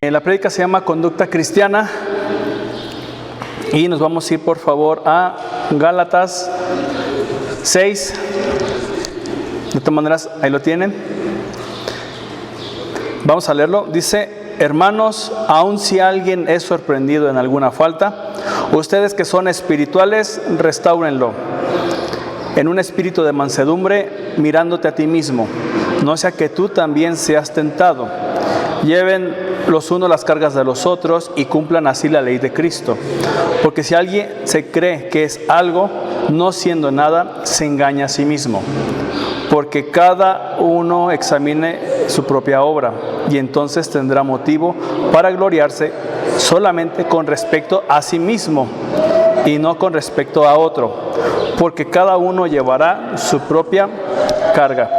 La prédica se llama Conducta Cristiana y nos vamos a ir por favor a Gálatas 6. De todas maneras, ahí lo tienen. Vamos a leerlo. Dice: hermanos, aun si alguien es sorprendido en alguna falta, ustedes que son espirituales, restáurenlo en un espíritu de mansedumbre, mirándote a ti mismo, no sea que tú también seas tentado. Lleven los unos las cargas de los otros y cumplan así la ley de Cristo. Porque si alguien se cree que es algo, no siendo nada, se engaña a sí mismo. Porque cada uno examine su propia obra, y entonces tendrá motivo para gloriarse solamente con respecto a sí mismo y no con respecto a otro, porque cada uno llevará su propia carga.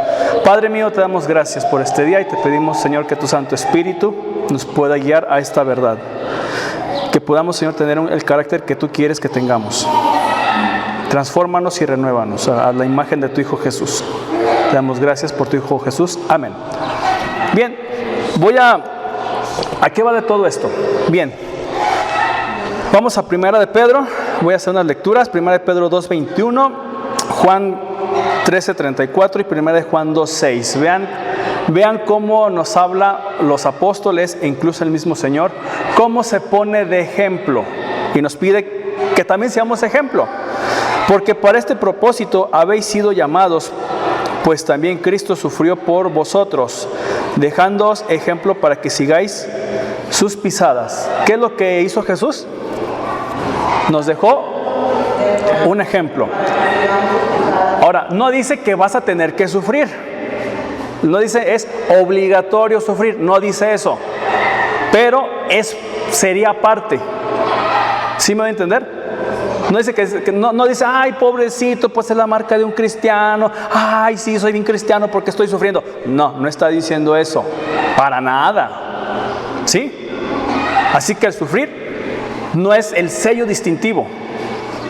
Padre mío, te damos gracias por este día y te pedimos, Señor, que tu Santo Espíritu nos pueda guiar a esta verdad, que podamos, Señor, tener el carácter que tú quieres que tengamos. Transfórmanos y renuévanos a la imagen de tu Hijo Jesús. Te damos gracias por tu Hijo Jesús. Amén. Bien, ¿a qué va de todo esto? Bien, vamos a Primera de Pedro. Voy a hacer unas lecturas. Primera de Pedro 2:21, Juan 13:34 y Primera de Juan 2:6. Vean cómo nos habla los apóstoles e incluso el mismo Señor, cómo se pone de ejemplo y nos pide que también seamos ejemplo. Porque para este propósito habéis sido llamados, pues también Cristo sufrió por vosotros, dejándoos ejemplo para que sigáis sus pisadas. ¿Qué es lo que hizo Jesús? Nos dejó un ejemplo. Ahora, no dice que vas a tener que sufrir. No dice es obligatorio sufrir. No dice eso. Pero sería parte. ¿Sí me voy a entender? No dice no dice, ay, pobrecito, pues es la marca de un cristiano. Ay, sí, soy bien cristiano porque estoy sufriendo. No está diciendo eso. Para nada. ¿Sí? Así que el sufrir no es el sello distintivo,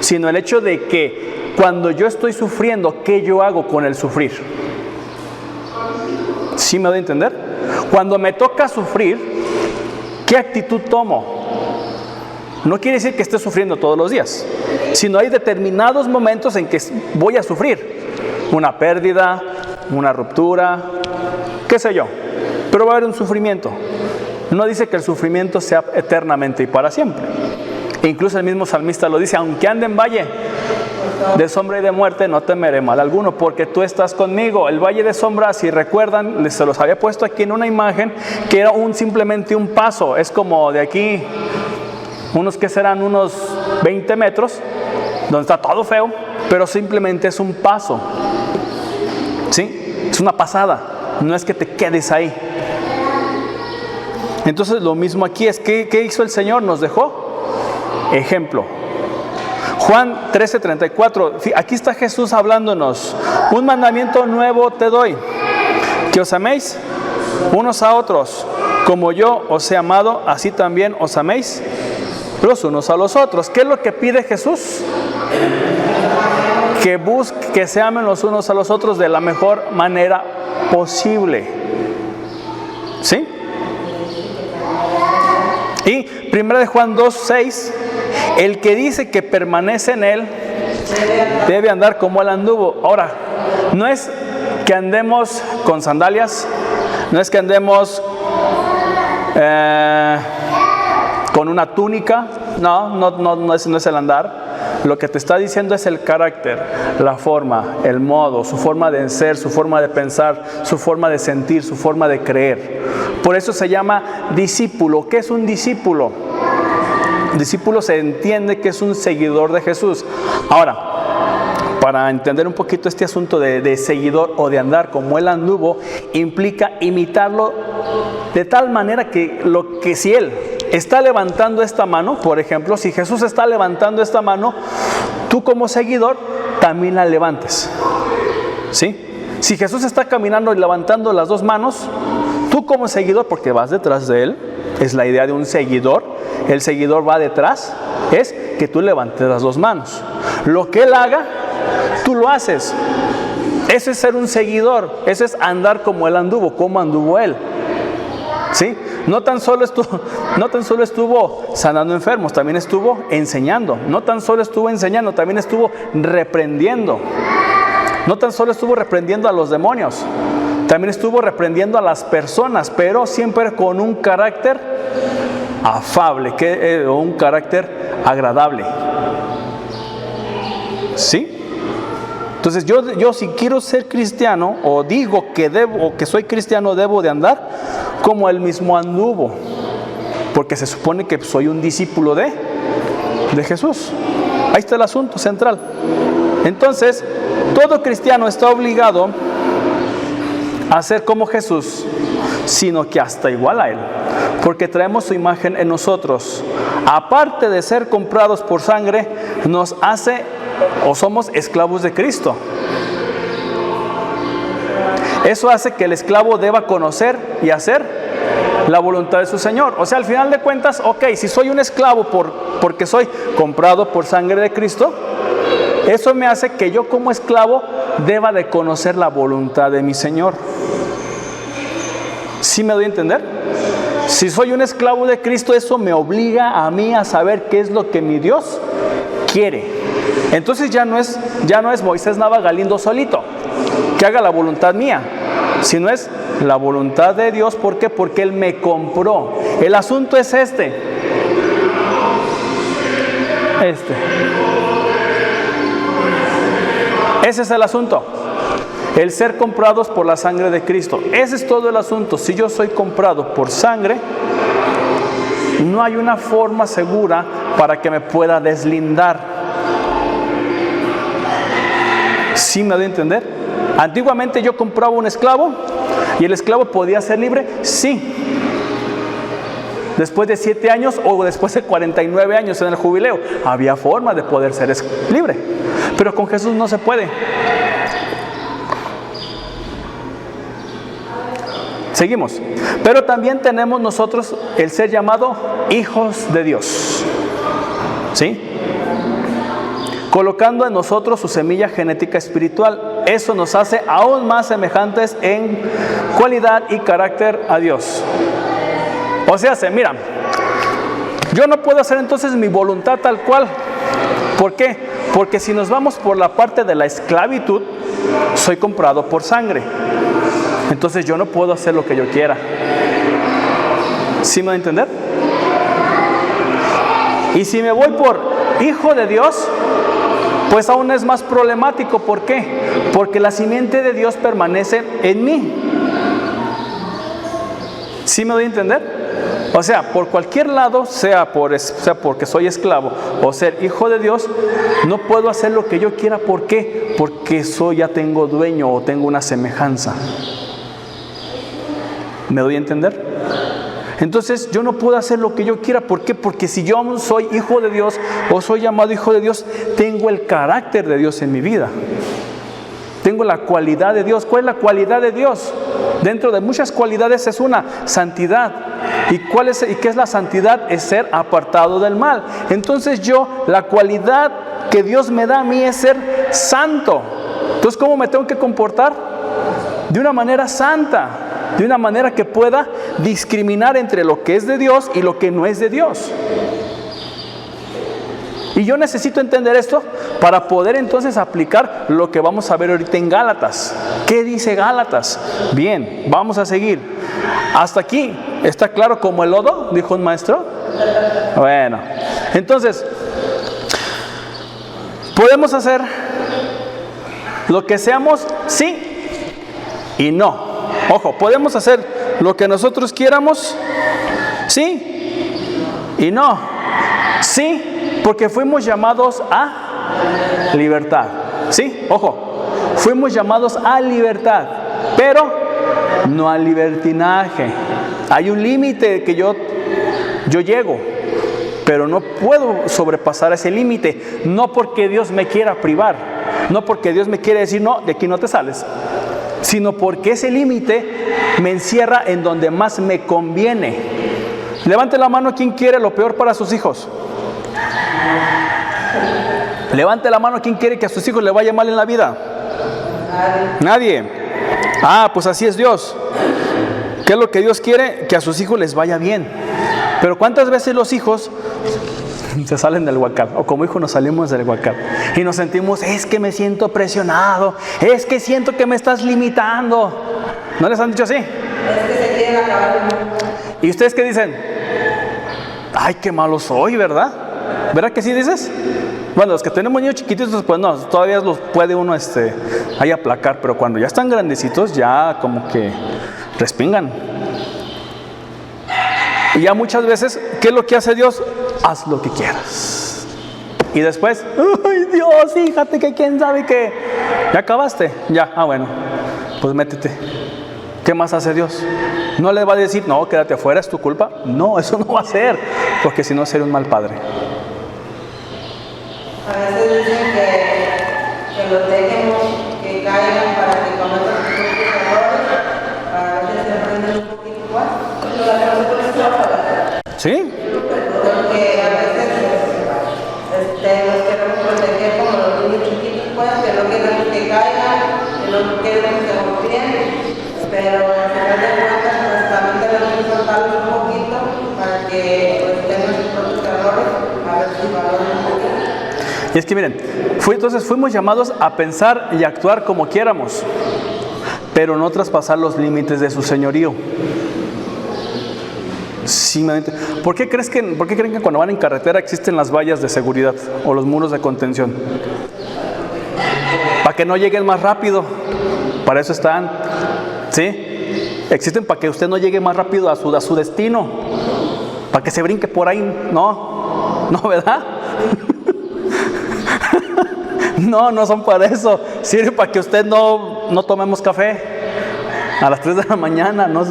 sino el hecho de que cuando yo estoy sufriendo, ¿qué yo hago con el sufrir? ¿Sí me doy a entender? Cuando me toca sufrir, ¿qué actitud tomo? No quiere decir que esté sufriendo todos los días, sino hay determinados momentos en que voy a sufrir. Una pérdida, una ruptura, qué sé yo. Pero va a haber un sufrimiento. No dice que el sufrimiento sea eternamente y para siempre. E incluso el mismo salmista lo dice: aunque ande en valle de sombra y de muerte, no temeré mal alguno, porque tú estás conmigo. El valle de sombra, si recuerdan, se los había puesto aquí en una imagen, que era simplemente un paso. Es como de aquí, unos 20 metros, donde está todo feo, pero simplemente es un paso. ¿Sí? Es una pasada, no es que te quedes ahí. Entonces lo mismo aquí es, ¿qué hizo el Señor? Nos dejó ejemplo. Juan 13:34, aquí está Jesús hablándonos: un mandamiento nuevo te doy, que os améis unos a otros, como yo os he amado, así también os améis los unos a los otros. ¿Qué es lo que pide Jesús? Que se amen los unos a los otros de la mejor manera posible. ¿Sí? Y 1 de Juan 2:6, el que dice que permanece en él debe andar como él anduvo. Ahora, no es que andemos con sandalias, no es que andemos con una túnica, no es el andar. Lo que te está diciendo es el carácter, la forma, el modo, su forma de ser, su forma de pensar, su forma de sentir, su forma de creer. Por eso se llama discípulo. ¿Qué es un discípulo? Discípulo se entiende que es un seguidor de Jesús. Ahora, para entender un poquito este asunto de seguidor o de andar como él anduvo, implica imitarlo de tal manera que si él está levantando esta mano, por ejemplo, si Jesús está levantando esta mano, tú como seguidor también la levantes. ¿Sí? Si Jesús está caminando y levantando las dos manos, tú como seguidor, porque vas detrás de él, es la idea de un seguidor, el seguidor va detrás, es que tú levantes las dos manos. Lo que él haga, tú lo haces. Eso es ser un seguidor, eso es andar como él anduvo, como anduvo él. ¿Sí? no tan solo estuvo sanando enfermos, también estuvo enseñando. No tan solo estuvo enseñando, también estuvo reprendiendo. No tan solo estuvo reprendiendo a los demonios, también estuvo reprendiendo a las personas, pero siempre con un carácter afable, o un carácter agradable. ¿Sí? Entonces yo si quiero ser cristiano, o digo que soy cristiano, debo de andar como él mismo anduvo, porque se supone que soy un discípulo de Jesús. Ahí está el asunto central. Entonces, todo cristiano está obligado a ser como Jesús, sino que hasta igual a Él, porque traemos su imagen en nosotros. Aparte de ser comprados por sangre, nos hace o somos esclavos de Cristo. Eso hace que el esclavo deba conocer y hacer la voluntad de su Señor. O sea, al final de cuentas, ok, si soy un esclavo porque soy comprado por sangre de Cristo, eso me hace que yo como esclavo deba de conocer la voluntad de mi Señor. ¿Sí me doy a entender? Si soy un esclavo de Cristo, eso me obliga a mí a saber qué es lo que mi Dios quiere. Entonces ya no es Moisés Nava Galindo solito, que haga la voluntad mía, sino es la voluntad de Dios. ¿Por qué? Porque Él me compró. El asunto es este. Ese es el asunto. El ser comprados por la sangre de Cristo. Ese es todo el asunto. Si yo soy comprado por sangre, no hay una forma segura para que me pueda deslindar. ¿Sí me doy a entender? Antiguamente yo compraba un esclavo y el esclavo podía ser libre. Sí. Después de 7 años o después de 49 años en el jubileo, había forma de poder ser libre. Pero con Jesús no se puede. Seguimos. Pero también tenemos nosotros el ser llamado hijos de Dios. ¿Sí? Colocando en nosotros su semilla genética espiritual. Eso nos hace aún más semejantes en cualidad y carácter a Dios. O sea, mira, yo no puedo hacer entonces mi voluntad tal cual. ¿Por qué? Porque si nos vamos por la parte de la esclavitud, soy comprado por sangre. Entonces yo no puedo hacer lo que yo quiera. ¿Sí me va a entender? Y si me voy por hijo de Dios, pues aún es más problemático. ¿Por qué? Porque la simiente de Dios permanece en mí. ¿Sí me doy a entender? O sea, por cualquier lado, sea porque soy esclavo o ser hijo de Dios, no puedo hacer lo que yo quiera. ¿Por qué? Porque ya tengo dueño o tengo una semejanza. ¿Me doy a entender? Entonces yo no puedo hacer lo que yo quiera. ¿Por qué? Porque si yo soy hijo de Dios o soy llamado hijo de Dios, tengo el carácter de Dios en mi vida. Tengo la cualidad de Dios. ¿Cuál es la cualidad de Dios? Dentro de muchas cualidades es una santidad. ¿Y qué es la santidad? Es ser apartado del mal. Entonces la cualidad que Dios me da a mí es ser santo. Entonces, ¿cómo me tengo que comportar? De una manera santa. De una manera que pueda discriminar entre lo que es de Dios y lo que no es de Dios. Y yo necesito entender esto para poder entonces aplicar lo que vamos a ver ahorita en Gálatas. ¿Qué dice Gálatas? Bien, vamos a seguir. Hasta aquí, ¿está claro como el lodo? Dijo un maestro. Bueno, entonces, podemos hacer lo que seamos, sí y no. Ojo, podemos hacer lo que nosotros quieramos, sí y no. Sí, porque fuimos llamados a libertad. Sí, ojo, fuimos llamados a libertad, pero no al libertinaje. Hay un límite que yo llego, pero no puedo sobrepasar ese límite. No porque Dios me quiera privar, no porque Dios me quiere decir, no, de aquí no te sales, sino porque ese límite me encierra en donde más me conviene. Levante la mano quien quiere lo peor para sus hijos. Levante la mano quien quiere que a sus hijos le vaya mal en la vida. Nadie. Ah, pues así es Dios. ¿Qué es lo que Dios quiere? Que a sus hijos les vaya bien. Pero ¿cuántas veces los hijos se salen del huacal? O como hijos nos salimos del huacal y nos sentimos, es que me siento presionado, es que siento que me estás limitando. ¿No les han dicho así? Es que se quieren acabar. ¿Y ustedes qué dicen? Ay, qué malo soy, ¿verdad? ¿Verdad que sí dices? Bueno, los que tenemos niños chiquititos, pues no, todavía los puede uno ahí aplacar, pero cuando ya están grandecitos, ya como que respingan. Y ya muchas veces, ¿qué es lo que hace Dios? Haz lo que quieras. Y después, ¡ay, Dios, fíjate que quién sabe qué! ¿Ya acabaste? Ya, bueno, pues métete. ¿Qué más hace Dios? No le va a decir, no, quédate afuera, es tu culpa. No, eso no va a ser, porque si no sería un mal padre. A veces dicen que los dejemos que caigan para que cometan sus propios errores, a veces se aprenden un poquito más. Pero la cosa es para ¿Sí? porque a veces los queremos proteger como los niños chiquitos, pues, que no queremos que caigan, que no queremos que se golpeen, pero al final de cuentas, pues también tenemos que soltarlos un poquito para que pues, tengan sus propios errores, a ver si valoran un poquito. Y es que miren, entonces fuimos llamados a pensar y actuar como quieramos, pero no traspasar los límites de su señorío. Sí, ¿por qué creen que cuando van en carretera existen las vallas de seguridad o los muros de contención? Para que no lleguen más rápido. Para eso están. ¿Sí? Existen para que usted no llegue más rápido a su destino. Para que se brinque por ahí. No, ¿verdad? No son para eso. Sirve para que usted no tomemos café a las 3 de la mañana. No.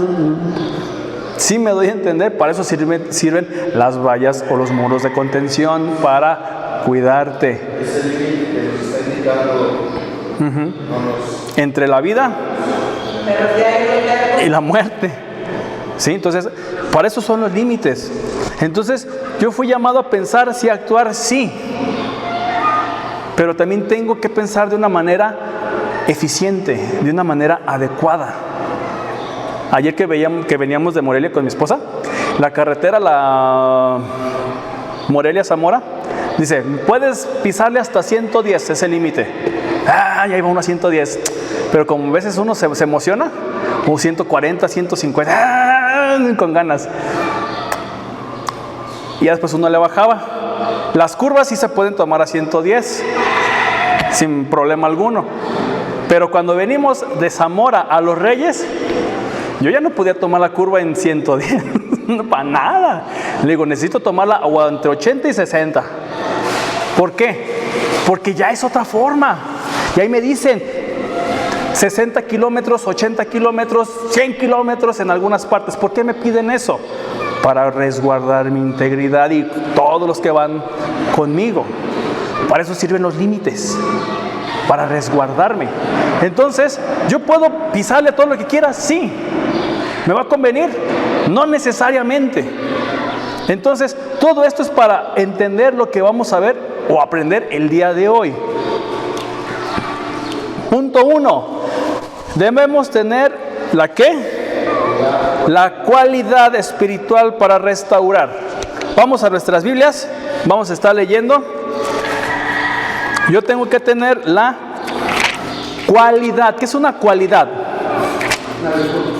Sí me doy a entender, para eso sirven las vallas o los muros de contención, para cuidarte. Es el límite que nos está indicando Entre la vida y la muerte. ¿Sí? Entonces, para eso son los límites. Entonces, yo fui llamado a pensar, sí, a actuar, sí. Pero también tengo que pensar de una manera eficiente, de una manera adecuada. Ayer que veníamos de Morelia con mi esposa, la carretera, la Morelia-Zamora, dice, puedes pisarle hasta 110, es el límite. Ya iba uno a 110. Pero como a veces uno se emociona, o 140, 150, con ganas. Y ya después uno le bajaba. Las curvas sí se pueden tomar a 110, sin problema alguno. Pero cuando venimos de Zamora a Los Reyes, yo ya no podía tomar la curva en 110, no, para nada. Le digo, necesito tomarla entre 80 y 60. ¿Por qué? Porque ya es otra forma. Y ahí me dicen, 60 kilómetros, 80 kilómetros, 100 kilómetros en algunas partes. ¿Por qué me piden eso? Para resguardar mi integridad y todos los que van conmigo. Para eso sirven los límites, para resguardarme. Entonces, ¿yo puedo pisarle todo lo que quiera? Sí. ¿Me va a convenir? No necesariamente. Entonces, todo esto es para entender lo que vamos a ver o aprender el día de hoy. Punto 1. Debemos tener ¿la qué? La cualidad espiritual para restaurar. Vamos a nuestras Biblias. Vamos a estar leyendo. Yo tengo que tener la cualidad. ¿Qué es una cualidad? Una virtud.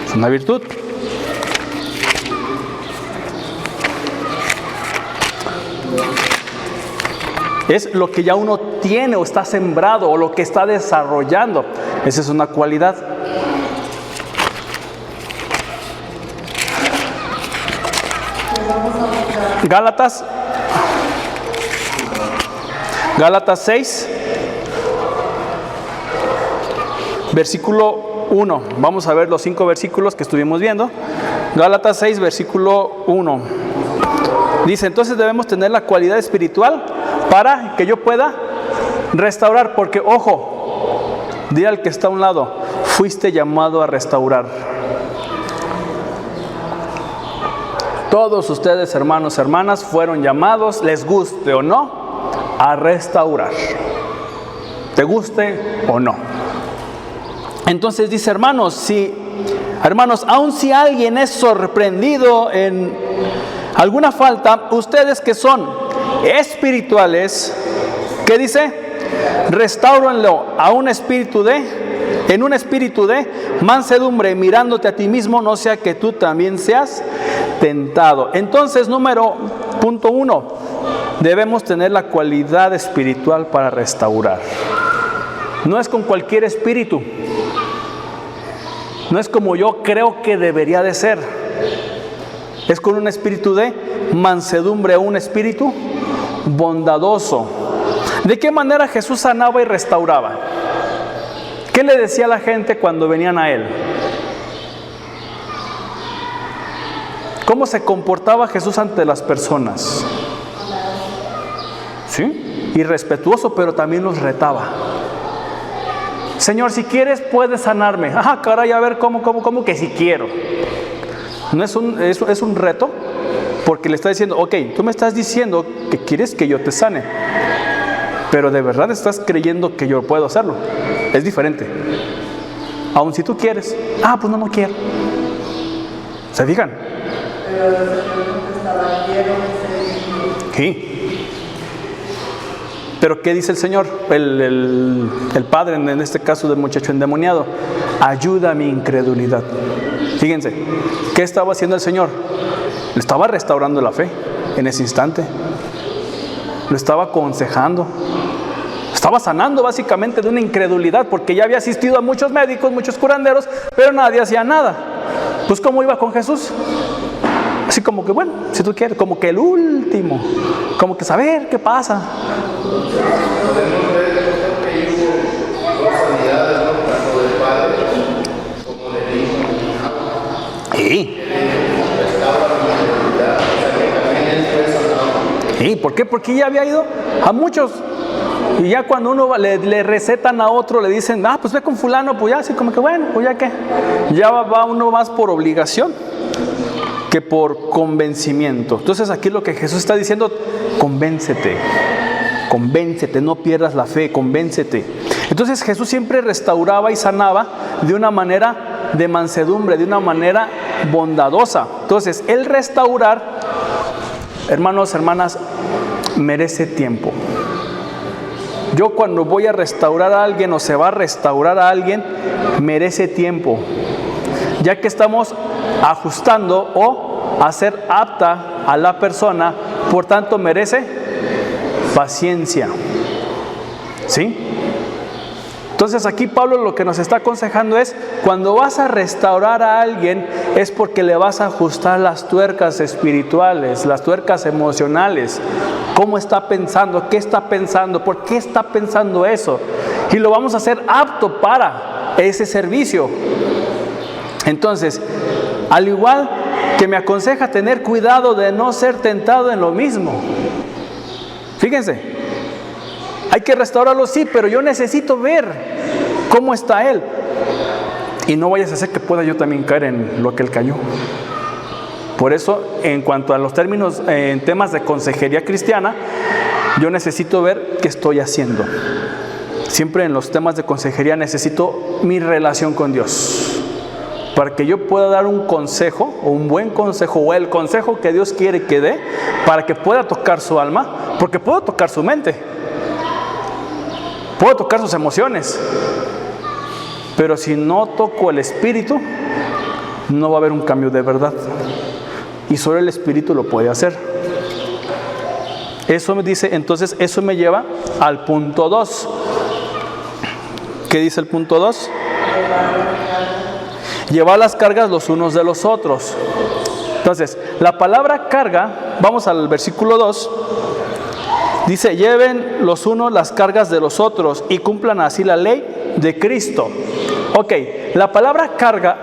Es una virtud. Es lo que ya uno tiene o está sembrado o lo que está desarrollando. Esa es una cualidad. Gálatas 6, versículo 1. Vamos a ver los 5 versículos que estuvimos viendo. Gálatas 6, versículo 1. Dice, entonces debemos tener la cualidad espiritual para que yo pueda restaurar. Porque, ojo, dile al que está a un lado, fuiste llamado a restaurar. Todos ustedes, hermanos, hermanas, fueron llamados, les guste o no, a restaurar. Te guste o no. Entonces dice, hermanos, si Hermanos, aun si alguien es sorprendido en alguna falta, ustedes que son espirituales, ¿qué dice? Restáuranlo en un espíritu de mansedumbre, mirándote a ti mismo, no sea que tú también seas tentado. Entonces, punto 1, debemos tener la cualidad espiritual para restaurar. No es con cualquier espíritu, no es como yo creo que debería de ser, es con un espíritu de mansedumbre, un espíritu bondadoso. ¿De qué manera Jesús sanaba y restauraba? ¿Qué le decía a la gente cuando venían a Él? ¿Cómo se comportaba Jesús ante las personas? ¿Sí? Y respetuoso, pero también los retaba. Señor, si quieres puedes sanarme. Ah, caray, a ver, ¿cómo que si quiero? No es un reto, porque le está diciendo, ok, tú me estás diciendo que quieres que yo te sane, pero de verdad estás creyendo que yo puedo hacerlo. Es diferente. Aun si tú quieres, pues no quiero. ¿Se fijan? Pero los sacerdotes estaban llenos de Sí. Pero ¿qué dice el Señor? El padre, en este caso del muchacho endemoniado: ayuda a mi incredulidad. Fíjense, ¿qué estaba haciendo el Señor? Le estaba restaurando la fe en ese instante. Lo estaba aconsejando. Estaba sanando básicamente de una incredulidad, porque ya había asistido a muchos médicos, muchos curanderos, pero nadie hacía nada. Pues ¿cómo iba con Jesús? Así como que, bueno, si tú quieres, como que el último, como que saber qué pasa. Podemos ver que hubo dos sanidades, ¿no? Tanto del Padre como del Hijo. Sí. Restaura la incredulidad, o sea que también Él fue sanado. Sí, ¿por qué? Porque ya había ido a muchos. Y ya cuando uno le recetan a otro, le dicen, pues ve con fulano, pues ya, así como que bueno, pues ya qué. Ya va uno más por obligación que por convencimiento. Entonces aquí lo que Jesús está diciendo: convéncete, no pierdas la fe, convéncete. Entonces Jesús siempre restauraba y sanaba de una manera de mansedumbre, de una manera bondadosa. Entonces el restaurar, hermanos, hermanas, merece tiempo. Yo cuando voy a restaurar a alguien o se va a restaurar a alguien, merece tiempo, ya que estamos ajustando o hacer apta a la persona, por tanto merece paciencia. ¿Sí? Entonces aquí Pablo lo que nos está aconsejando es: cuando vas a restaurar a alguien, es porque le vas a ajustar las tuercas espirituales, las tuercas emocionales. ¿Cómo está pensando? ¿Qué está pensando? ¿Por qué está pensando eso? Y lo vamos a hacer apto para ese servicio. Entonces, al igual que me aconseja tener cuidado de no ser tentado en lo mismo. Fíjense, hay que restaurarlo, sí, pero yo necesito ver cómo está él. Y no vayas a hacer que pueda yo también caer en lo que él cayó. Por eso, en cuanto a los términos, en temas de consejería cristiana, yo necesito ver qué estoy haciendo. Siempre en los temas de consejería necesito mi relación con Dios, para que yo pueda dar un consejo, o un buen consejo, o el consejo que Dios quiere que dé, para que pueda tocar su alma, porque puedo tocar su mente, puedo tocar sus emociones, pero si no toco el espíritu, no va a haber un cambio de verdad. Y solo el espíritu lo puede hacer. Eso me dice, entonces eso me lleva al punto 2. ¿Qué dice el punto 2? Llevar las cargas los unos de los otros. Entonces, la palabra carga, vamos al versículo 2, dice: lleven los unos las cargas de los otros y cumplan así la ley de Cristo. Ok, la palabra carga,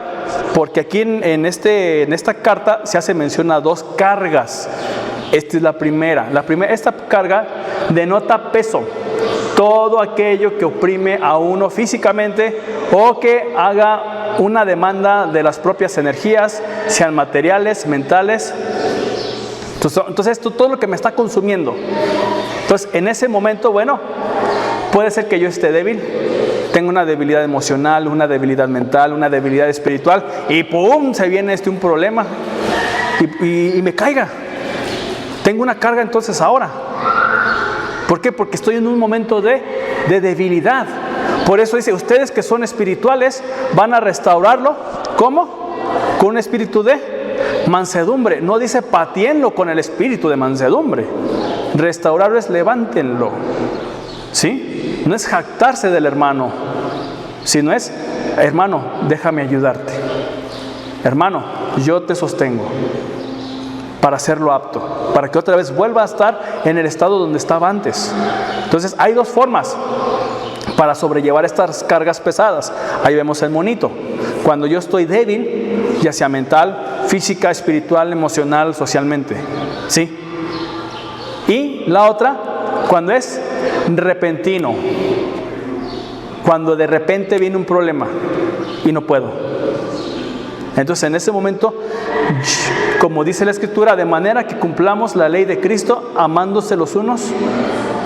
porque aquí en esta carta se hace mención a dos cargas. Esta es la primera. Esta carga denota peso. Todo aquello que oprime a uno físicamente o que haga una demanda de las propias energías, sean materiales, mentales. Entonces todo lo que me está consumiendo. Entonces en ese momento, bueno, puede ser que yo esté débil, tengo una debilidad emocional, una debilidad mental, una debilidad espiritual, y ¡pum!, se viene un problema y me caiga. Tengo una carga entonces ahora. ¿Por qué? Porque estoy en un momento de debilidad. Por eso dice, ustedes que son espirituales van a restaurarlo. ¿Cómo? Con un espíritu de mansedumbre. No dice patíenlo con el espíritu de mansedumbre. Restaurarlo es levántenlo. ¿Sí? No es jactarse del hermano, sino es, hermano, déjame ayudarte. Hermano, yo te sostengo para hacerlo apto, para que otra vez vuelva a estar en el estado donde estaba antes. Entonces hay dos formas para sobrellevar estas cargas pesadas. Ahí vemos el monito. Cuando yo estoy débil, ya sea mental, física, espiritual, emocional, socialmente. ¿Sí? Y la otra, cuando es repentino. Cuando de repente viene un problema y no puedo. Entonces en ese momento, como dice la Escritura, de manera que cumplamos la ley de Cristo, amándose los unos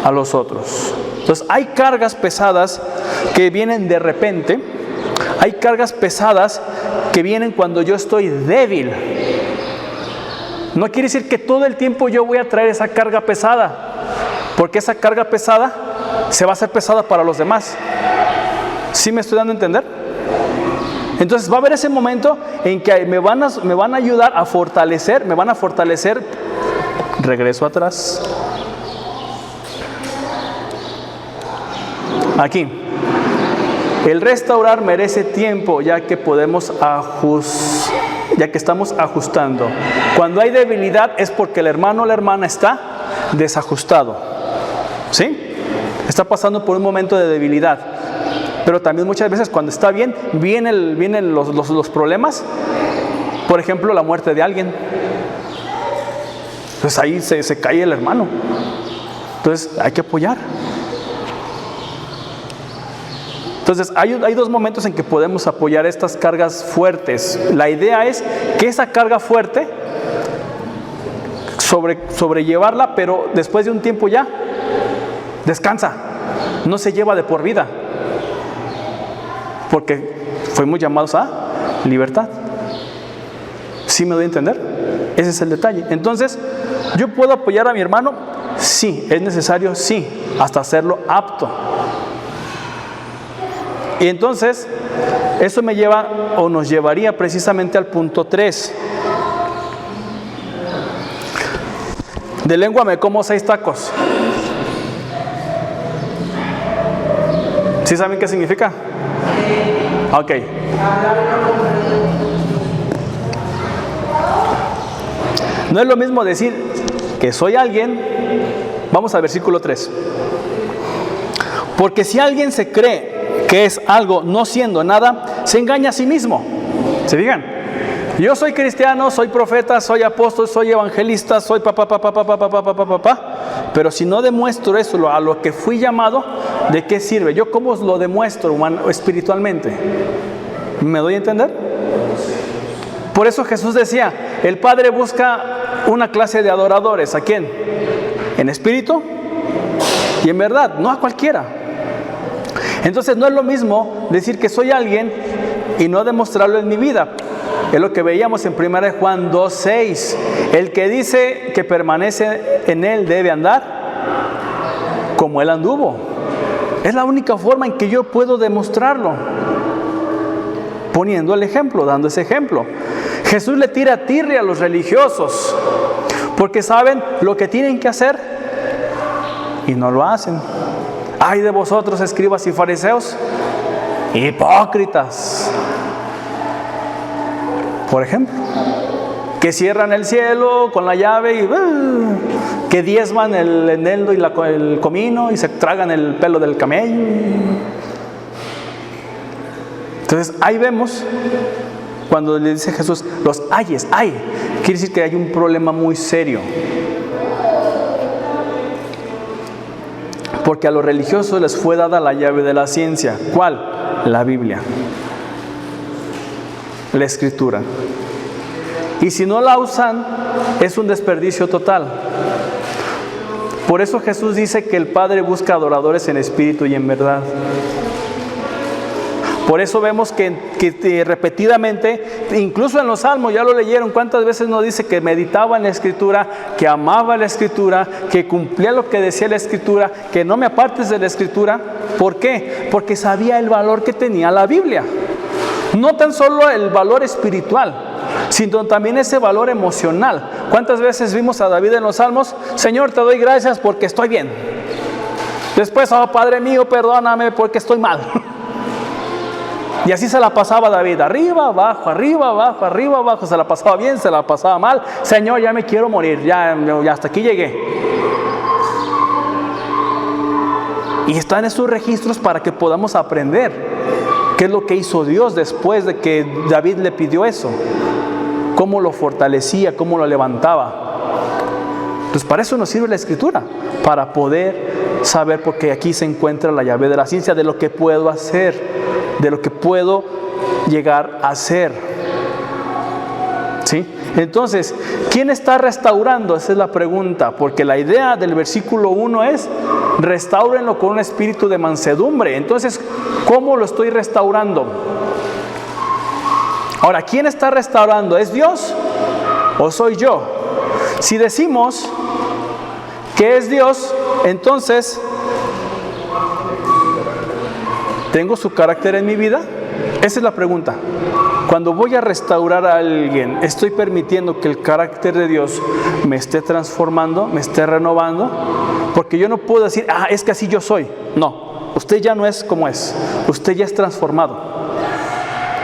a los otros. Entonces hay cargas pesadas que vienen de repente. Hay cargas pesadas que vienen cuando yo estoy débil. No quiere decir que todo el tiempo yo voy a traer esa carga pesada, porque esa carga pesada se va a hacer pesada para los demás. ¿Sí me estoy dando a entender? Entonces va a haber ese momento en que me van a ayudar a fortalecer, me van a fortalecer. Regreso atrás. Aquí. El restaurar merece tiempo, ya que estamos ajustando. Cuando hay debilidad es porque el hermano o la hermana está desajustado. ¿Sí? Está pasando por un momento de debilidad. Pero también muchas veces cuando está bien, vienen los problemas. Por ejemplo, la muerte de alguien. Entonces ahí se cae el hermano. Entonces hay que apoyar. Entonces hay dos momentos en que podemos apoyar estas cargas fuertes. La idea es que esa carga fuerte, sobrellevarla, pero después de un tiempo ya, descansa. No se lleva de por vida. Porque fuimos llamados a libertad. ¿Sí me doy a entender? Ese es el detalle. Entonces, ¿yo puedo apoyar a mi hermano? Sí. ¿Es necesario? Sí. Hasta hacerlo apto. Y entonces, eso me lleva o nos llevaría precisamente al punto 3. De lengua me como 6 tacos. ¿Sí saben qué significa? Ok. No es lo mismo decir que soy alguien. Vamos al versículo 3. Porque si alguien se cree que es algo no siendo nada, se engaña a sí mismo. ¿Se fijan? Yo soy cristiano, soy profeta, soy apóstol, soy evangelista, soy papá. Pero si no demuestro eso a lo que fui llamado, ¿de qué sirve? ¿Yo cómo lo demuestro espiritualmente? ¿Me doy a entender? Por eso Jesús decía, el Padre busca una clase de adoradores. ¿A quién? En espíritu y en verdad, no a cualquiera. Entonces no es lo mismo decir que soy alguien y no demostrarlo en mi vida. Es lo que veíamos en 1 Juan 2:6. El que dice que permanece en él debe andar como él anduvo. Es la única forma en que yo puedo demostrarlo. Poniendo el ejemplo, dando ese ejemplo. Jesús le tira tirria a los religiosos porque saben lo que tienen que hacer y no lo hacen. ¡Ay de vosotros, escribas y fariseos! ¡Hipócritas! Por ejemplo, que cierran el cielo con la llave y que diezman el eneldo y el comino y se tragan el pelo del camello. Entonces ahí vemos cuando le dice Jesús los ayes, quiere decir que hay un problema muy serio. Porque a los religiosos les fue dada la llave de la ciencia. ¿Cuál? La Biblia. La Escritura. Y si no la usan, es un desperdicio total. Por eso Jesús dice que el Padre busca adoradores en espíritu y en verdad. Por eso vemos que repetidamente, incluso en los Salmos, ya lo leyeron, cuántas veces nos dice que meditaba en la Escritura, que amaba la Escritura, que cumplía lo que decía la Escritura, que no me apartes de la Escritura. ¿Por qué? Porque sabía el valor que tenía la Biblia. No tan solo el valor espiritual, sino también ese valor emocional. ¿Cuántas veces vimos a David en los Salmos? Señor, te doy gracias porque estoy bien. Después, oh Padre mío, perdóname porque estoy mal. Y así se la pasaba David, arriba, abajo, arriba, abajo, arriba, abajo. Se la pasaba bien, se la pasaba mal. Señor, ya me quiero morir, ya hasta aquí llegué. Y están esos registros para que podamos aprender qué es lo que hizo Dios después de que David le pidió eso. Cómo lo fortalecía, cómo lo levantaba. Pues para eso nos sirve la Escritura, para poder saber, porque aquí se encuentra la llave de la ciencia, de lo que puedo hacer, de lo que puedo llegar a ser. ¿Sí? Entonces, ¿quién está restaurando? Esa es la pregunta, porque la idea del versículo 1 es: restáurenlo con un espíritu de mansedumbre. Entonces, ¿cómo lo estoy restaurando? Ahora, ¿quién está restaurando? ¿Es Dios o soy yo? Si decimos que es Dios, entonces, ¿tengo su carácter en mi vida? Esa es la pregunta. Cuando voy a restaurar a alguien, ¿estoy permitiendo que el carácter de Dios me esté transformando, me esté renovando? Porque yo no puedo decir, es que así yo soy. No, usted ya no es como es. Usted ya es transformado.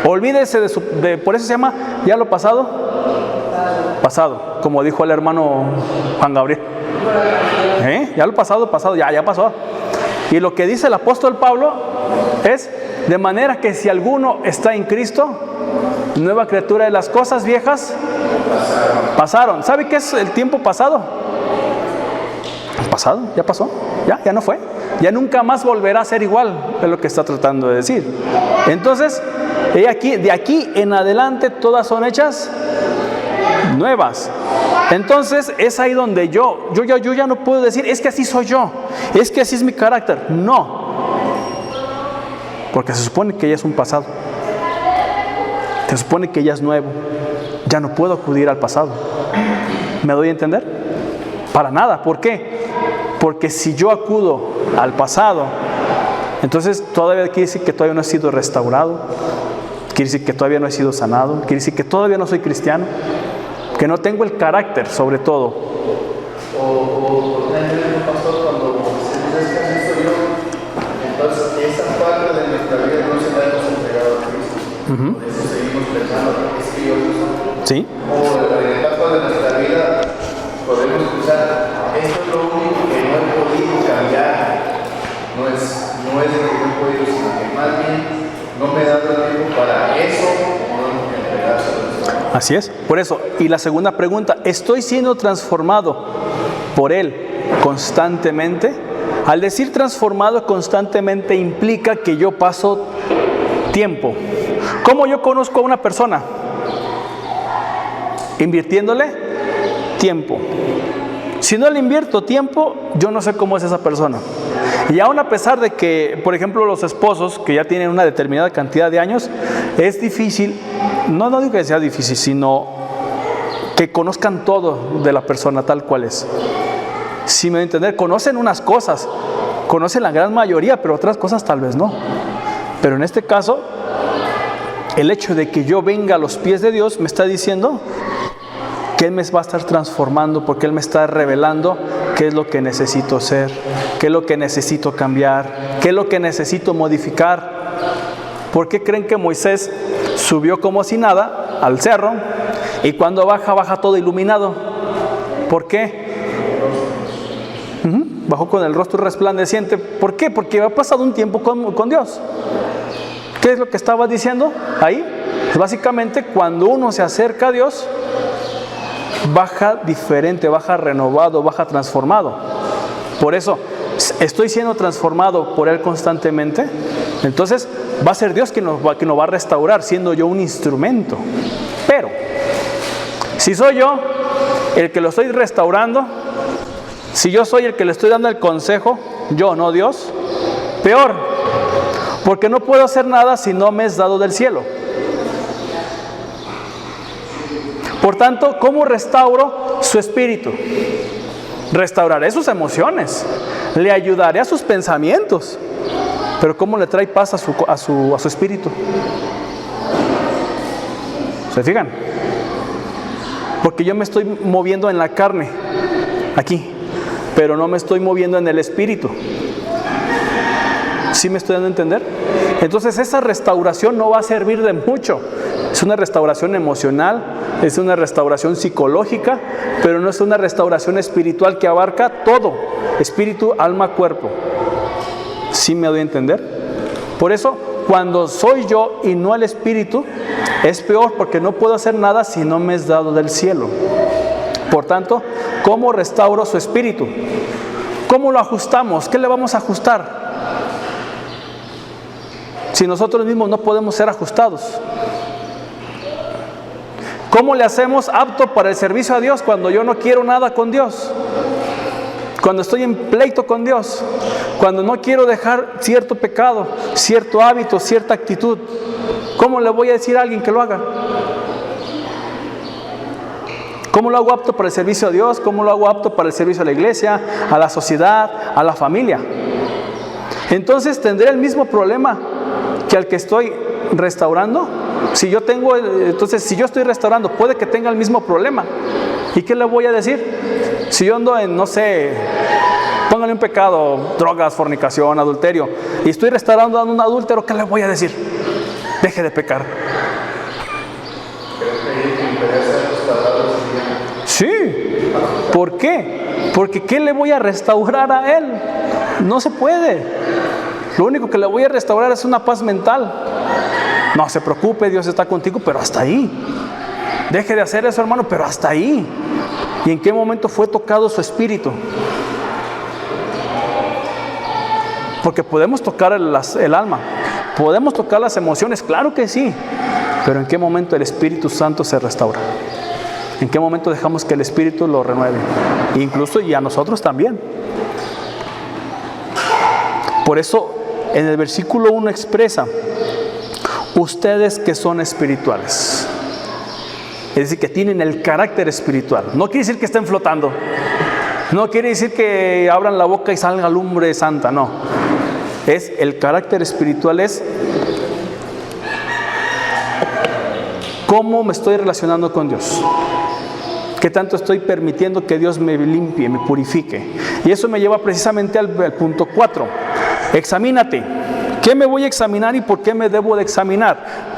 Olvídese por eso se llama, ¿ya lo pasado? Pasado, como dijo el hermano Juan Gabriel. Ya lo pasado, ya pasó. Y lo que dice el apóstol Pablo es: de manera que si alguno está en Cristo, nueva criatura, de las cosas viejas pasaron. ¿Sabe qué es el tiempo pasado? Pasado, ya pasó, ya no fue. Ya nunca más volverá a ser igual, es lo que está tratando de decir. Entonces, de aquí en adelante todas son hechas nuevas. Entonces es ahí donde yo ya no puedo decir, es que así soy yo, es que así es mi carácter. No, porque se supone que ya es un pasado, se supone que ya es nuevo. Ya no puedo acudir al pasado. ¿Me doy a entender? Para nada. ¿Por qué? Porque si yo acudo al pasado, entonces todavía quiere decir que todavía no he sido restaurado, quiere decir que todavía no he sido sanado, quiere decir que todavía no soy cristiano, que no tengo el carácter, sobre todo. O también pasó cuando se dice que así soy yo, entonces esa parte de nuestra vida no se la hemos entregado a Cristo. Por eso seguimos pensando que es que yo no soy. ¿Sí? O en etapas de nuestra vida podemos pensar, esto es lo único que no he podido cambiar. No es de que no he podido, sino que más bien no me he dado el tiempo para eso, no entregarse. Así es, por eso. Y la segunda pregunta, ¿estoy siendo transformado por Él constantemente? Al decir transformado constantemente implica que yo paso tiempo. ¿Cómo yo conozco a una persona? Invirtiéndole tiempo. Si no le invierto tiempo, yo no sé cómo es esa persona. Y aún a pesar de que, por ejemplo, los esposos que ya tienen una determinada cantidad de años, es difícil, no digo que sea difícil, sino que conozcan todo de la persona tal cual es. Si me voy a entender, conocen unas cosas, conocen la gran mayoría, pero otras cosas tal vez no. Pero en este caso, el hecho de que yo venga a los pies de Dios me está diciendo que Él me va a estar transformando, porque Él me está revelando qué es lo que necesito ser, qué es lo que necesito cambiar, qué es lo que necesito modificar. ¿Por qué creen que Moisés subió como si nada al cerro y cuando baja todo iluminado? ¿Por qué? Bajó con el rostro resplandeciente. ¿Por qué? Porque ha pasado un tiempo con Dios. ¿Qué es lo que estaba diciendo ahí? Pues básicamente, cuando uno se acerca a Dios, baja diferente, baja renovado, baja transformado. Por eso, estoy siendo transformado por Él constantemente. Entonces, va a ser Dios quien nos va a restaurar, siendo yo un instrumento. Pero, si soy yo el que lo estoy restaurando, si yo soy el que le estoy dando el consejo, yo, no Dios, peor. Porque no puedo hacer nada si no me es dado del cielo. Por tanto, ¿cómo restauro su espíritu? Restauraré sus emociones, le ayudaré a sus pensamientos, pero ¿cómo le trae paz a su espíritu? ¿Se fijan? Porque yo me estoy moviendo en la carne, aquí, pero no me estoy moviendo en el espíritu. ¿Sí me estoy dando a entender? Entonces esa restauración no va a servir de mucho. Es una restauración emocional, es una restauración psicológica, pero no es una restauración espiritual que abarca todo, espíritu, alma, cuerpo. ¿Sí me doy a entender? Por eso, cuando soy yo y no el espíritu, es peor porque no puedo hacer nada si no me es dado del cielo. Por tanto, ¿cómo restauro su espíritu? ¿Cómo lo ajustamos? ¿Qué le vamos a ajustar? Si nosotros mismos no podemos ser ajustados. ¿Cómo le hacemos apto para el servicio a Dios cuando yo no quiero nada con Dios? Cuando estoy en pleito con Dios, cuando no quiero dejar cierto pecado, cierto hábito, cierta actitud, ¿cómo le voy a decir a alguien que lo haga? ¿Cómo lo hago apto para el servicio a Dios? ¿Cómo lo hago apto para el servicio a la iglesia, a la sociedad, a la familia? Entonces tendré el mismo problema que al que estoy restaurando. Si yo estoy restaurando, puede que tenga el mismo problema. ¿Y qué le voy a decir? Si yo ando en, no sé, póngale un pecado, drogas, fornicación, adulterio, y estoy restaurando a un adúltero, ¿qué le voy a decir? Deje de pecar. Sí. ¿Por qué? Porque ¿qué le voy a restaurar a él? No se puede. Lo único que le voy a restaurar es una paz mental. No se preocupe, Dios está contigo, pero hasta ahí. Deje de hacer eso, hermano, pero hasta ahí. ¿Y en qué momento fue tocado su espíritu? Porque podemos tocar el alma, podemos tocar las emociones, claro que sí. Pero ¿en qué momento el Espíritu Santo se restaura? ¿En qué momento dejamos que el Espíritu lo renueve? Incluso y a nosotros también. Por eso en el versículo 1 expresa: ustedes que son espirituales. Es decir, que tienen el carácter espiritual. No quiere decir que estén flotando. No quiere decir que abran la boca y salga lumbre santa, no. Es el carácter espiritual, es cómo me estoy relacionando con Dios. ¿Qué tanto estoy permitiendo que Dios me limpie, me purifique? Y eso me lleva precisamente al punto 4. Examínate. ¿Qué me voy a examinar y por qué me debo de examinar?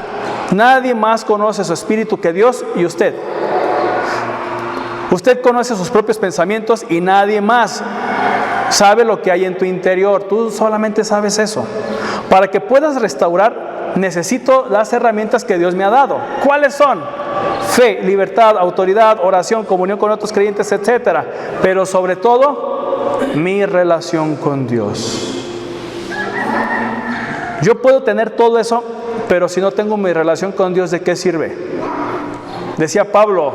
Nadie más conoce su espíritu que Dios y usted. Usted conoce sus propios pensamientos y nadie más sabe lo que hay en tu interior. Tú solamente sabes eso. Para que puedas restaurar, necesito las herramientas que Dios me ha dado. ¿Cuáles son? Fe, libertad, autoridad, oración, comunión con otros creyentes, etc. Pero sobre todo, mi relación con Dios. Yo puedo tener todo eso, pero si no tengo mi relación con Dios, ¿de qué sirve? Decía Pablo: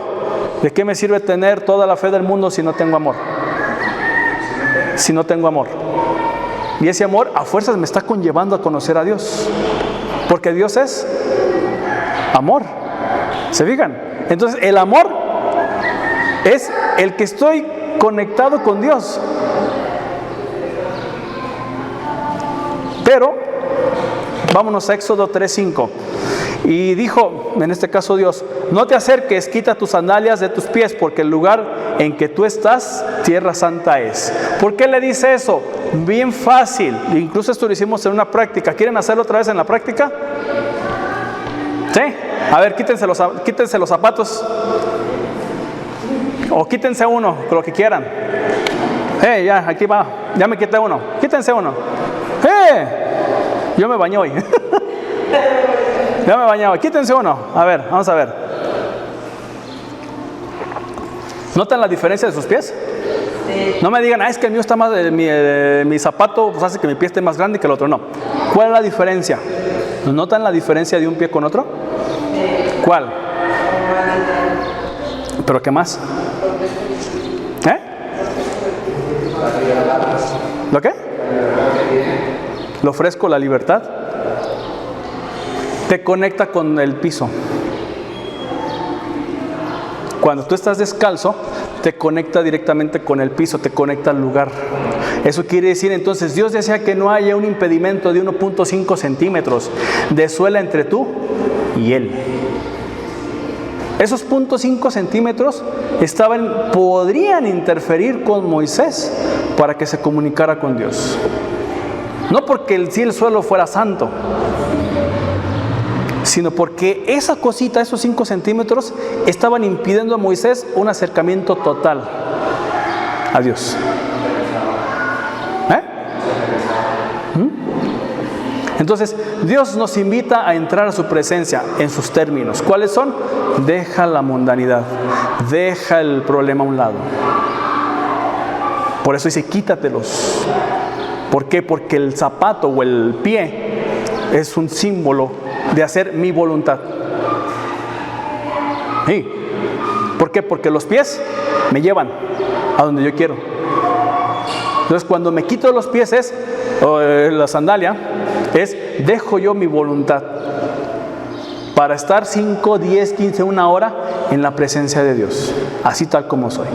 ¿de qué me sirve tener toda la fe del mundo si no tengo amor? Si no tengo amor. Y ese amor a fuerzas me está conllevando a conocer a Dios. Porque Dios es amor. ¿Se fijan? Entonces el amor es el que estoy conectado con Dios. Pero vámonos a Éxodo 3:5. Y dijo, en este caso Dios: no te acerques, quita tus sandalias de tus pies, porque el lugar en que tú estás, tierra santa es. ¿Por qué le dice eso? Bien fácil. Incluso esto lo hicimos en una práctica. ¿Quieren hacerlo otra vez en la práctica? ¿Sí? A ver, quítense los zapatos. O quítense uno, lo que quieran. Ya, aquí va. Ya me quité uno. Quítense uno. Yo me bañé hoy. Ya me bañaba. Quítense uno. A ver, vamos a ver. ¿Notan la diferencia de sus pies? Sí. No me digan: es que el mío está más, mi zapato pues hace que mi pie esté más grande que el otro. No. ¿Cuál es la diferencia? ¿Notan la diferencia de un pie con otro? Sí. ¿Cuál? ¿Pero qué más? ¿Lo qué? Lo fresco, la libertad. te conecta con el piso. Cuando tú estás descalzo, te conecta directamente con el piso, te conecta al lugar. Eso quiere decir entonces, Dios desea que no haya un impedimento de 1.5 centímetros de suela entre tú y Él. Esos 0.5 centímetros podrían interferir con Moisés para que se comunicara con Dios. No porque el suelo fuera santo, sino porque esa cosita, esos 5 centímetros, estaban impidiendo a Moisés un acercamiento total a Dios. Entonces, Dios nos invita a entrar a su presencia en sus términos. ¿Cuáles son? Deja la mundanidad, deja el problema a un lado. Por eso dice, quítatelos. ¿Por qué? Porque el zapato o el pie es un símbolo de hacer mi voluntad. ¿Sí? ¿Por qué? Porque los pies me llevan a donde yo quiero. Entonces, cuando me quito los pies la sandalia, dejo yo mi voluntad para estar 5, 10, 15, 1 hora en la presencia de Dios, así tal como soy.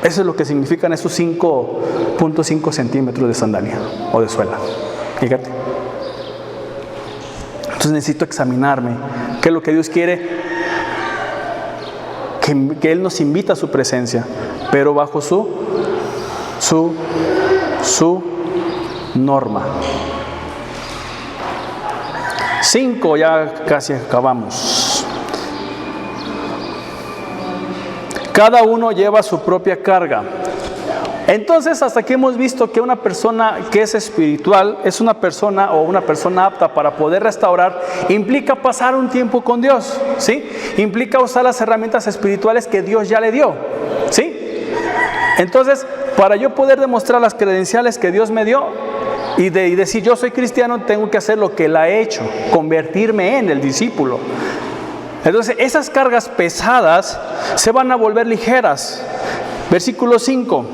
Eso es lo que significan esos 5.5 centímetros de sandalia o de suela. Fíjate. Entonces necesito examinarme qué es lo que Dios quiere, que Él nos invita a su presencia, pero bajo su norma. 5, ya casi acabamos. Cada uno lleva su propia carga. Entonces, hasta aquí hemos visto que una persona que es espiritual es una persona apta para poder restaurar, implica pasar un tiempo con Dios, ¿sí? Implica usar las herramientas espirituales que Dios ya le dio, ¿sí? Entonces, para yo poder demostrar las credenciales que Dios me dio y decir yo soy cristiano, tengo que hacer lo que Él ha hecho, convertirme en el discípulo. Entonces, esas cargas pesadas se van a volver ligeras. Versículo 5.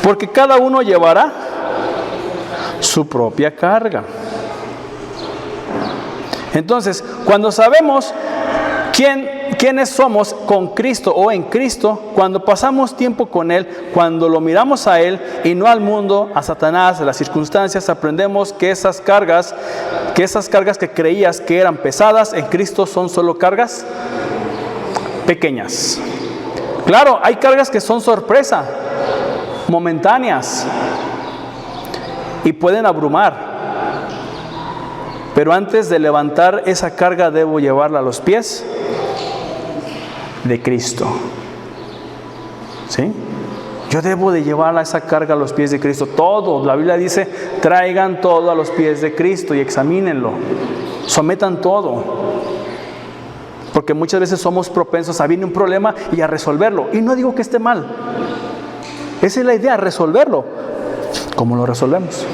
Porque cada uno llevará su propia carga. Entonces, cuando sabemos quiénes somos con Cristo o en Cristo, cuando pasamos tiempo con Él, cuando lo miramos a Él y no al mundo, a Satanás, a las circunstancias, aprendemos que esas cargas que creías que eran pesadas, en Cristo son solo cargas pequeñas. Claro, hay cargas que son sorpresa, momentáneas, y pueden abrumar. Pero antes de levantar esa carga, debo llevarla a los pies de Cristo. ¿Sí? Yo debo de llevar esa carga a los pies de Cristo. Todo, la Biblia dice, traigan todo a los pies de Cristo y examínenlo. Sometan todo. Porque muchas veces somos propensos a viene un problema y a resolverlo. Y no digo que esté mal. Esa es la idea, resolverlo. ¿Cómo lo resolvemos?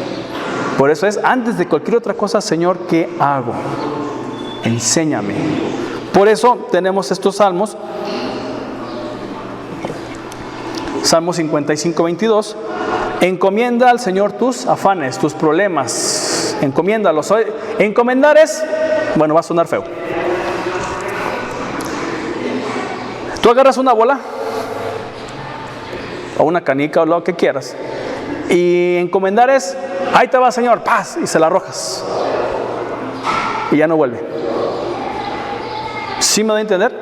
Por eso es, antes de cualquier otra cosa, Señor, ¿qué hago? Enséñame. Por eso tenemos estos salmos. Salmo 55, 22. Encomienda al Señor tus afanes, tus problemas. Encomiéndalos. Encomendar es, bueno, va a sonar feo. Tú agarras una bola o una canica o lo que quieras, y encomendar es, ahí te va, Señor, paz, y se la arrojas y ya no vuelve. ¿Sí me doy a entender?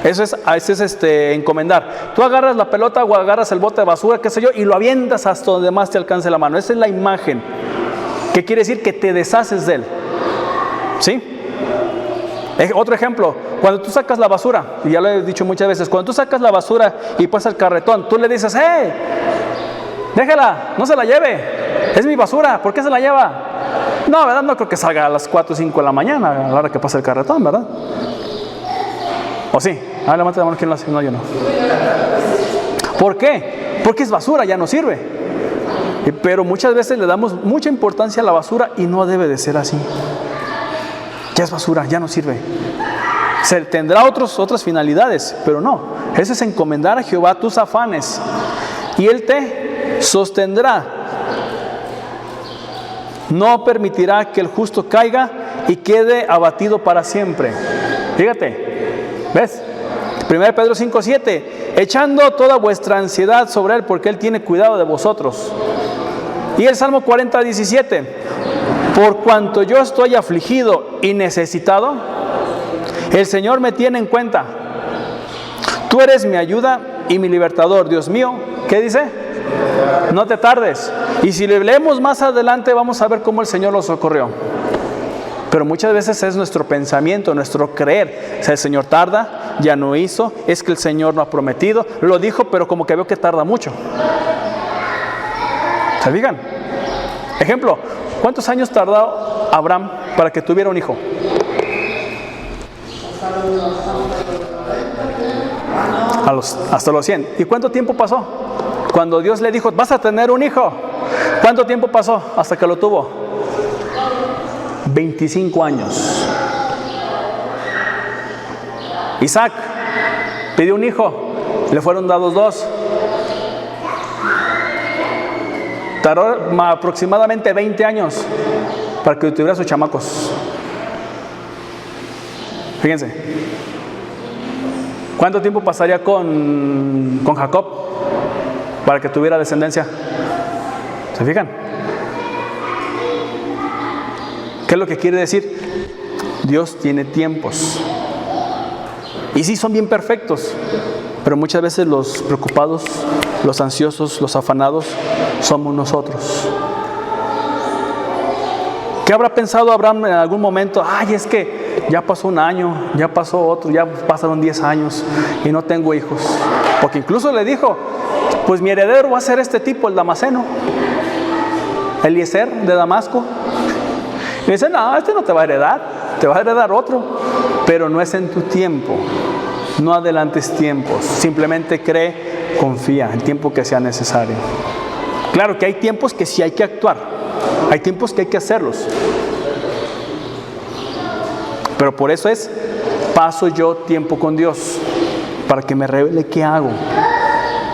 Eso es encomendar. Tú agarras la pelota o agarras el bote de basura, qué sé yo, y lo avientas hasta donde más te alcance la mano. Esa es la imagen, que quiere decir que te deshaces de él. ¿Sí? Otro ejemplo, cuando tú sacas la basura, y ya lo he dicho muchas veces, cuando tú sacas la basura y pasa el carretón, tú le dices, ¡hey! Déjala, no se la lleve, es mi basura, ¿por qué se la lleva? No, ¿verdad? No creo que salga a las 4 o 5 de la mañana, a la hora que pasa el carretón, ¿verdad? ¿O sí? Levanta la mano, ¿quién lo hace? No, yo no. ¿Por qué? Porque es basura, ya no sirve. Pero muchas veces le damos mucha importancia a la basura y no debe de ser así. Ya es basura, ya no sirve. Tendrá otras finalidades, pero no. Eso es encomendar a Jehová tus afanes. y Él te sostendrá. No permitirá que el justo caiga y quede abatido para siempre. Fíjate, ¿ves? 1 Pedro 5:7, echando toda vuestra ansiedad sobre Él, porque Él tiene cuidado de vosotros. Y el Salmo 40:17, por cuanto yo estoy afligido y necesitado, el Señor me tiene en cuenta. Tú eres mi ayuda y mi libertador, Dios mío. ¿Qué dice? No te tardes. Y si le leemos más adelante, vamos a ver cómo el Señor lo socorrió. Pero muchas veces es nuestro pensamiento, nuestro creer. O sea, el Señor tarda, ya no hizo, es que el Señor no ha prometido. Lo dijo, pero como que veo que tarda mucho. ¿Se fijan? Ejemplo, ¿cuántos años tardó Abraham para que tuviera un hijo? Hasta los 100. ¿Y cuánto tiempo pasó? Cuando Dios le dijo, vas a tener un hijo. ¿Cuánto tiempo pasó hasta que lo tuvo? 25 años. Isaac pidió un hijo, le fueron dados 2. Tardó aproximadamente 20 años para que tuviera sus chamacos. Fíjense. ¿Cuánto tiempo pasaría con Jacob para que tuviera descendencia? ¿Se fijan? ¿Qué es lo que quiere decir? Dios tiene tiempos. Y sí, son bien perfectos, pero muchas veces los preocupados, los ansiosos, los afanados, somos nosotros. ¿Qué habrá pensado Abraham en algún momento? Ay, es que ya pasó un año, ya pasó otro, ya pasaron 10 años y no tengo hijos. Porque incluso le dijo, pues mi heredero va a ser este tipo, el Damaseno, Eliezer de Damasco. Y dice, no, este no te va a heredar, te va a heredar otro, pero no es en tu tiempo. No adelantes tiempos, simplemente cree, confía, el tiempo que sea necesario. Claro que hay tiempos que sí hay que actuar, hay tiempos que hay que hacerlos. Pero por eso paso yo tiempo con Dios, para que me revele qué hago.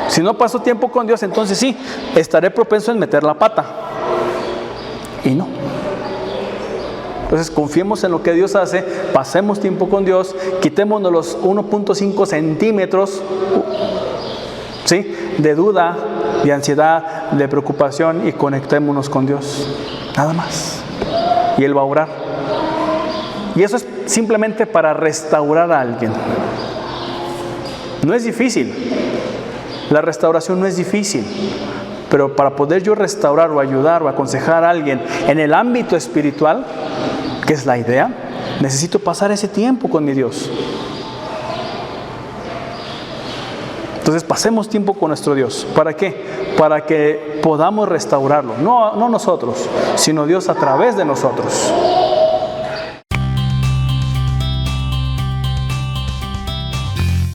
Si no paso tiempo con Dios, entonces sí, estaré propenso en meter la pata. Y no. Entonces confiemos en lo que Dios hace, pasemos tiempo con Dios, quitémonos los 1.5 centímetros, ¿sí?, de duda, de ansiedad, de preocupación, y conectémonos con Dios. Nada más. Y Él va a orar. Y eso es simplemente para restaurar a alguien. No es difícil. La restauración no es difícil. Pero para poder yo restaurar o ayudar o aconsejar a alguien en el ámbito espiritual, que es la idea, necesito pasar ese tiempo con mi Dios. Entonces pasemos tiempo con nuestro Dios. ¿Para qué? Para que podamos restaurarlo. No nosotros, sino Dios a través de nosotros.